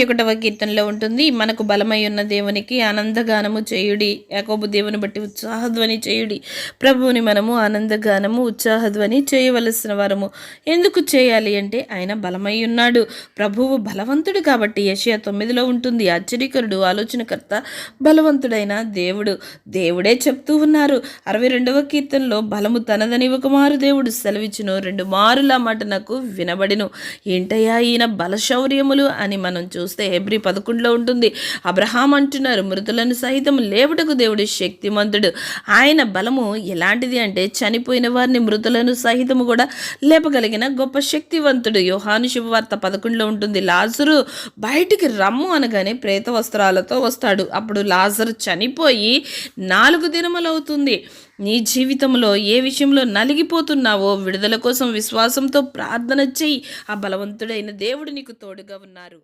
ఒకటవ కీర్తనలో ఉంటుంది, మనకు బలమై ఉన్న దేవునికి ఆనందగానము చేయుడి, యాకోబు దేవుని బట్టి ఉత్సాహధ్వని చేయుడి. ప్రభువుని మనము ఆనందగానము ఉత్సాహధ్వని చేయవలసిన వారము. ఎందుకు చేయాలి అంటే ఆయన బలమై ఉన్నాడు. ప్రభువు బలవంతుడు కాబట్టి. యెషయా 9లో ఉంటుంది, ఆశ్చర్యకరుడు, ఆలోచనకర్త, బలవంతుడైన దేవుడే చెప్తూ ఉన్నారు. 62వ కీర్తనలో బలము తనదని ఒక మారు దేవుడు సెలవిచ్చును, 2 మారుల మాట నాకు వినబడిను. ఏంటయ్యా ఈయన బలశౌర్యములు అని మనం చూస్తే హెబ్రీ 11లో ఉంటుంది. అబ్రహాం అంటున్నారు, మృతులను సహితం లేవుటకు దేవుడు శక్తిమంతుడు. ఆయన బలము ఎలాంటిది అంటే చనిపోయిన వారిని మృతులను సహితము కూడా లేపగలిగిన గొప్ప శక్తివంతుడు. యోహాను శుభవార్త 11లో ఉంటుంది, లాజరు బయటికి రమ్ము అనగానే ప్రేత వస్త్రాలతో వస్తాడు. అప్పుడు లాజరు చనిపోయి 4 దినములవుతుంది. నీ జీవితంలో ఏ విషయంలో నలిగిపోతున్నావో విడుదల కోసం విశ్వాసంతో ప్రార్థన చెయ్యి. ఆ బలవంతుడైన దేవుడు నీకు తోడుగా ఉన్నారు.